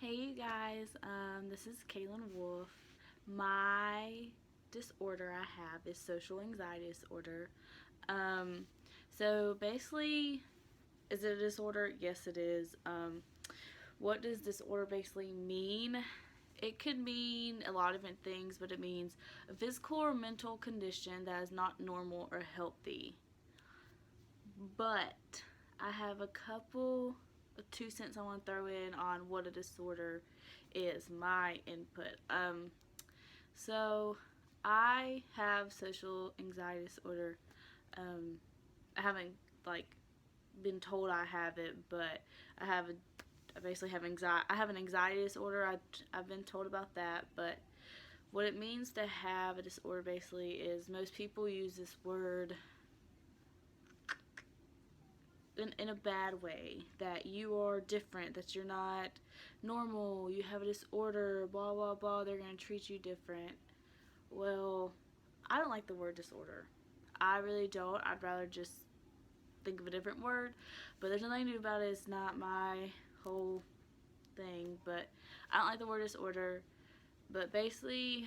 Hey you guys, this is Kaylin Wolf. My disorder I have is social anxiety disorder. Um, so basically, is it a disorder? Yes, it is. What does disorder basically mean? It could mean a lot of different things, but it means a physical or mental condition that is not normal or healthy. But I have a couple of 2 cents I want to throw in on what a disorder is, my input. So I have social anxiety disorder. Um, I haven't like been told I have it, but I basically have anxiety. I have an anxiety disorder. I've been told about that, but what it means to have a disorder basically is most people use this word in a bad way, that you are different, that you're not normal, you have a disorder, blah blah blah, they're going to treat you different. Well, I don't like the word disorder. I really don't. I'd rather just think of a different word, but there's nothing new about it. It's not my whole thing, but I don't like the word disorder. But basically,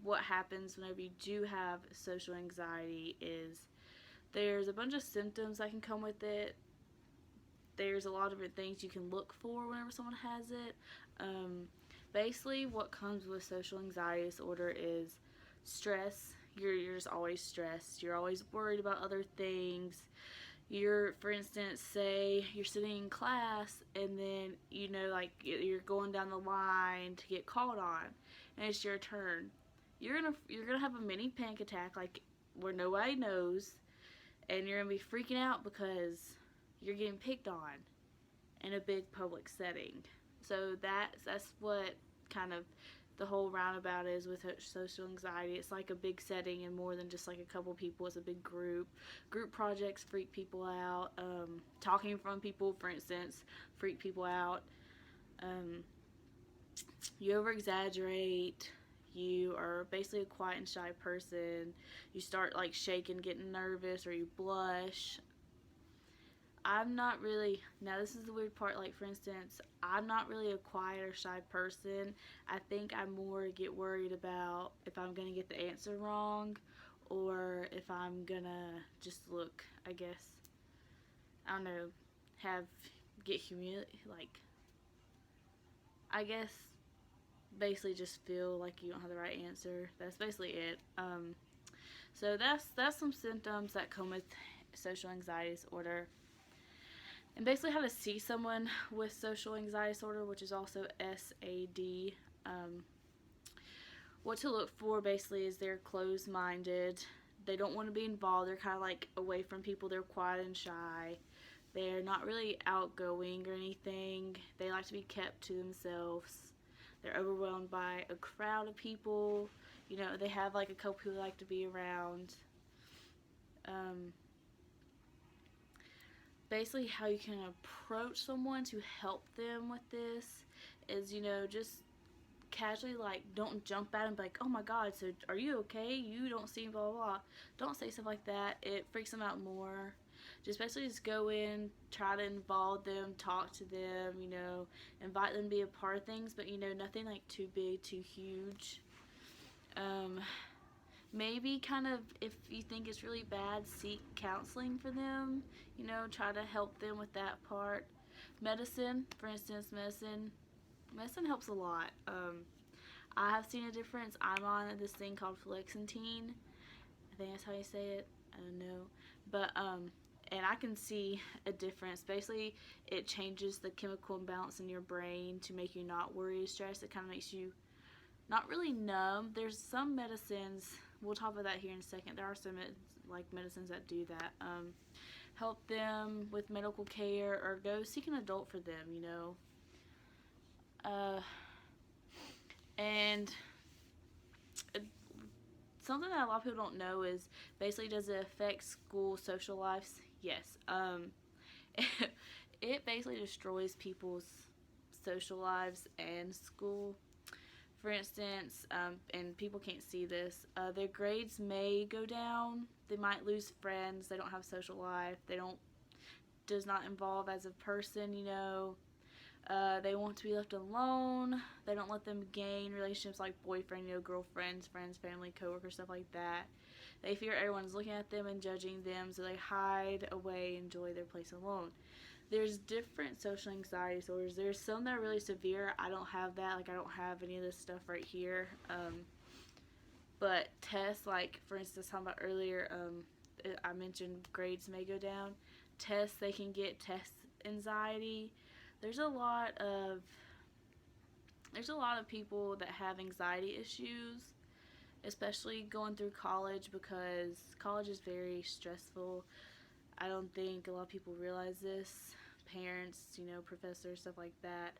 what happens whenever you do have social anxiety is there's a bunch of symptoms that can come with it. There's a lot of different things you can look for whenever someone has it. Um, Basically, what comes with social anxiety disorder is stress. You're just always stressed. You're always worried about other things. For instance, say you're sitting in class and then like you're going down the line to get called on, and it's your turn. You're gonna have a mini panic attack, like where nobody knows, and you're gonna be freaking out because you're getting picked on in a big public setting. So that's what kind of the whole roundabout is with social anxiety. It's like a big setting and more than just like a couple people. It's a big group. Group projects freak people out. Talking in front of people, for instance, freak people out. Um, you over exaggerate. You are basically a quiet and shy person. You start like shaking, getting nervous, or you blush. I'm not really, now this is the weird part, like for instance, I'm not really a quiet or shy person. I think I more get worried about if I'm going to get the answer wrong or if I'm going to just look, I guess, I don't know, have, get humiliated, like, I guess, basically just feel like you don't have the right answer. That's basically it. So that's some symptoms that come with social anxiety disorder. And basically how to see someone with social anxiety disorder, which is also SAD. What to look for basically is they're closed-minded. They don't want to be involved. They're kind of like away from people. They're quiet and shy. They're not really outgoing or anything. They like to be kept to themselves. They're overwhelmed by a crowd of people. They have like a couple people they like to be around. Um, Basically how you can approach someone to help them with this is, just casually, like, don't jump at them like, oh my god, so are you okay, you don't seem blah blah blah. Don't say stuff like that. It freaks them out more. Just go in, try to involve them, talk to them, invite them to be a part of things, but nothing like too big, too huge. Maybe kind of, if you think it's really bad, seek counseling for them. Try to help them with that part. Medicine, for instance, medicine helps a lot. I have seen a difference. I'm on this thing called Flexentine. I think that's how you say it. I don't know, but and I can see a difference. Basically, it changes the chemical imbalance in your brain to make you not worry or stress. It kind of makes you not really numb. There's some medicines, we'll talk about that here in a second. There are some like medicines that do that. Help them with medical care or go seek an adult for them. Uh, and something that a lot of people don't know is basically, does it affect school social lives? Yes. It basically destroys people's social lives and school. For instance, and people can't see this, their grades may go down. They might lose friends. They don't have a social life. Does not involve as a person. They want to be left alone. They don't let them gain relationships like boyfriend, girlfriends, friends, family, coworkers, stuff like that. They fear everyone's looking at them and judging them, so they hide away, enjoy their place alone. There's different social anxiety disorders. There's some that are really severe. I don't have that. Like, I don't have any of this stuff right here. But tests, like, for instance, talking about earlier, I mentioned grades may go down. Tests, they can get test anxiety. There's a lot of people that have anxiety issues, especially going through college, because college is very stressful. I don't think a lot of people realize this. Parents, professors, stuff like that.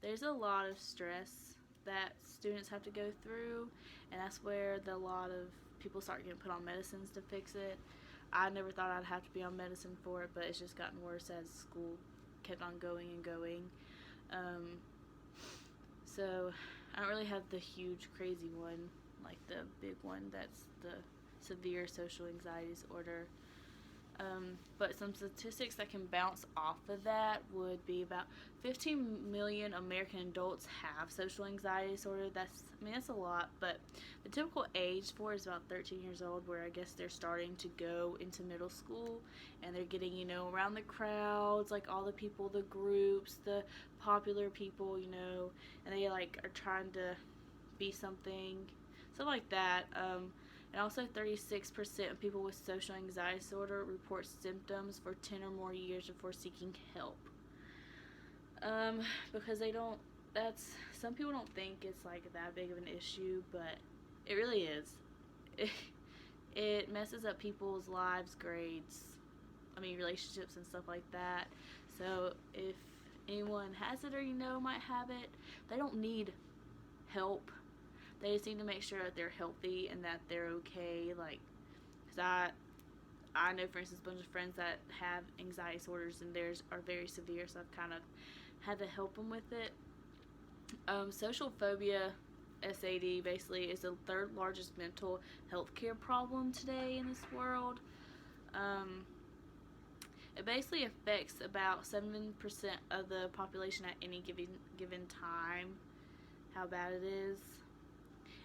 There's a lot of stress that students have to go through, and that's where a lot of people start getting put on medicines to fix it. I never thought I'd have to be on medicine for it, but it's just gotten worse as school kept on going and going. So I don't really have the huge crazy one, like the big one that's the severe social anxiety disorder. But some statistics that can bounce off of that would be about 15 million American adults have social anxiety disorder. That's a lot, but the typical age for it is about 13 years old, where I guess they're starting to go into middle school, and they're getting, around the crowds, like all the people, the groups, the popular people, and they like are trying to be something like that. And also 36% of people with social anxiety disorder report symptoms for 10 or more years before seeking help. Because some people don't think it's like that big of an issue, but it really is. It messes up people's lives, grades, relationships and stuff like that. So if anyone has it or might have it, they don't need help. They just need to make sure that they're healthy and that they're okay. Like, because I know, for instance, a bunch of friends that have anxiety disorders, and theirs are very severe, so I've kind of had to help them with it. Social phobia, SAD, basically is the third largest mental health care problem today in this world. It basically affects about 7% of the population at any given time, how bad it is.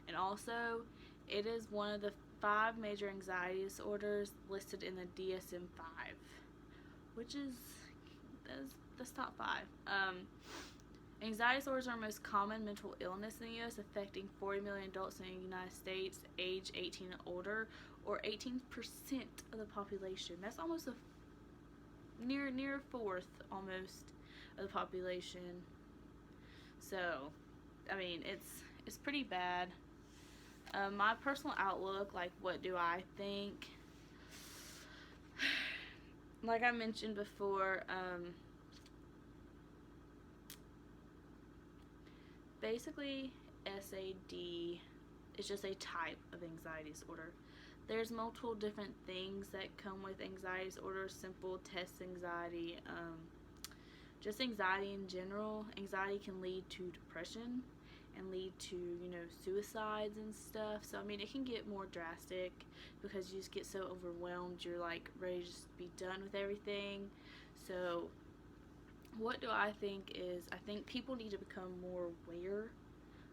And also, it is one of the 5 major anxiety disorders listed in the DSM-5, which is that's top 5. Anxiety disorders are the most common mental illness in the U.S., affecting 40 million adults in the United States, age 18 and older, or 18% of the population. That's almost near a fourth, almost, of the population. So, it's pretty bad. My personal outlook, like, what do I think? Like I mentioned before, basically, SAD is just a type of anxiety disorder. There's multiple different things that come with anxiety disorder, simple test anxiety, just anxiety in general. Anxiety can lead to depression and lead to, suicides and stuff. So, it can get more drastic because you just get so overwhelmed, you're, like, ready to just be done with everything. So, what do I think is, I think people need to become more aware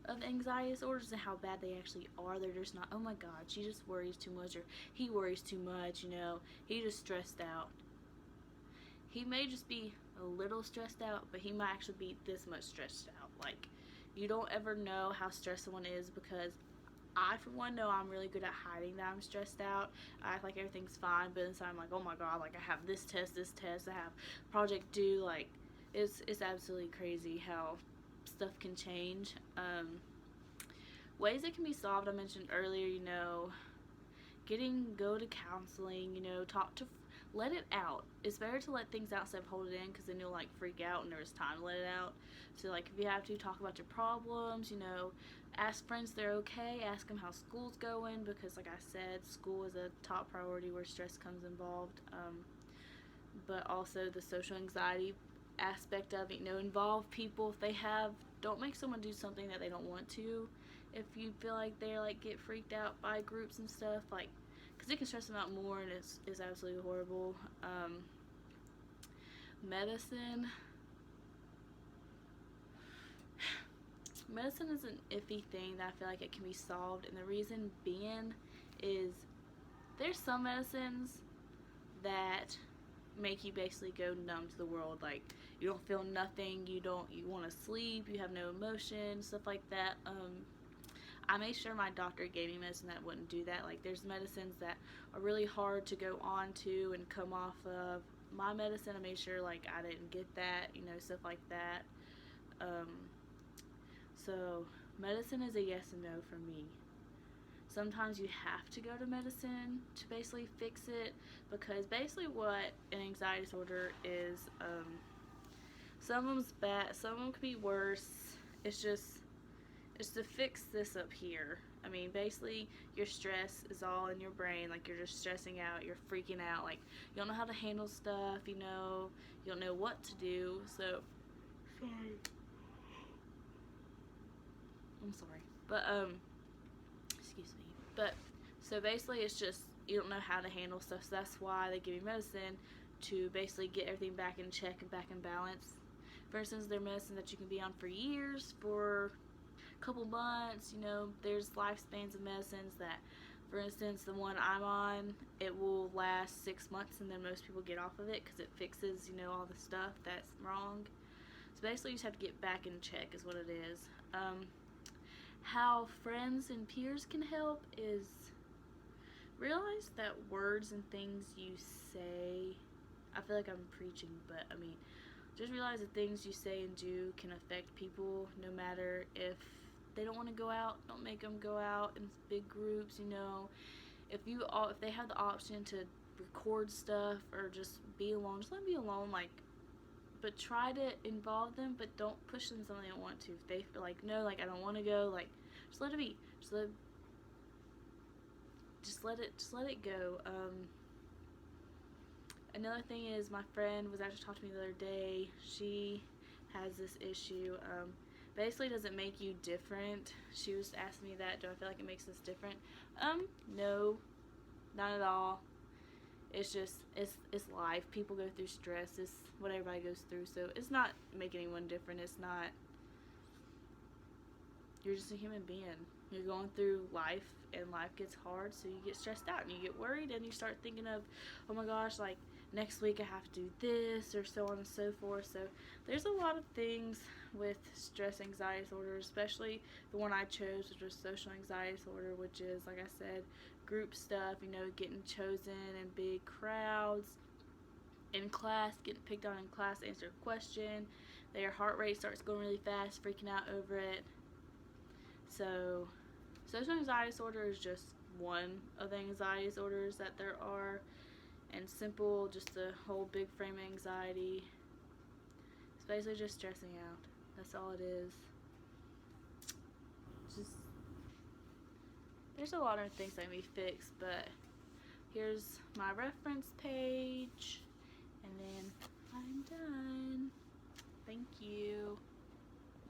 of anxiety disorders and how bad they actually are. They're just not, oh my god, she just worries too much, or he worries too much, he just stressed out. He may just be a little stressed out, but he might actually be this much stressed out. Like, you don't ever know how stressed someone is, because I, for one, know I'm really good at hiding that I'm stressed out. I act like everything's fine, but inside I'm like, oh my god, like, I have this test, I have project due. Like, it's absolutely crazy how stuff can change. Ways it can be solved, I mentioned earlier, go to counseling, let it out. It's better to let things out instead of hold it in, because then you'll, like, freak out and there's time to let it out. So, like, if you have to, talk about your problems, ask friends if they're okay, ask them how school's going, because, like I said, school is a top priority where stress comes involved. But also the social anxiety aspect of it, involve people if they have. Don't make someone do something that they don't want to. If you feel like they're, like, get freaked out by groups and stuff, like, because it can stress them out more, and it's absolutely horrible. Medicine, medicine is an iffy thing that I feel like it can be solved, and the reason being is there's some medicines that make you basically go numb to the world. Like, you don't feel nothing, you want to sleep, you have no emotion, stuff like that. I made sure my doctor gave me medicine that wouldn't do that. Like, there's medicines that are really hard to go on to and come off of. My medicine, I made sure, like, I didn't get that, stuff like that. So medicine is a yes and no for me. Sometimes you have to go to medicine to basically fix it, because basically what an anxiety disorder is, some of them's bad, some of them could be worse. It's to fix this up here. I mean, basically your stress is all in your brain. Like, you're just stressing out, you're freaking out, like, you don't know how to handle stuff, you don't know what to do. So sorry, I'm sorry, but excuse me. But so basically it's just you don't know how to handle stuff, so that's why they give you medicine, to basically get everything back in check and back in balance. For instance, there's medicine that you can be on for years, for a couple months. There's lifespans of medicines that, for instance, the one I'm on, it will last 6 months, and then most people get off of it because it fixes all the stuff that's wrong. So basically you just have to get back in check is what it is. How friends and peers can help is realize that words and things you say, I feel like I'm preaching, but I mean, just realize that things you say and do can affect people, no matter if they don't want to go out, don't make them go out in big groups. If they have the option to record stuff or just be alone, just let them be alone, but try to involve them, but don't push them something they don't want to. If they feel like, no, I don't want to go, just let it be. Just let it go. Another thing is, my friend was actually talking to me the other day. She has this issue. Basically, does it make you different? She was asking me that. Do I feel like it makes us different? No, not at all. It's just, it's life. People go through stress. It's what everybody goes through. So it's not making anyone different. It's not. You're just a human being. You're going through life, and life gets hard, so you get stressed out and you get worried, and you start thinking of, oh my gosh, next week I have to do this, or so on and so forth. So there's a lot of things with stress anxiety disorder, especially the one I chose, which was social anxiety disorder, which is, like I said, group stuff, getting chosen in big crowds, in class, getting picked on in class, answer a question, their heart rate starts going really fast, freaking out over it. So social anxiety disorder is just one of the anxiety disorders that there are, and simple, just the whole big frame anxiety. It's basically just stressing out. That's all it is. There's a lot of things that can be fixed, but here's my reference page, and then I'm done. Thank you.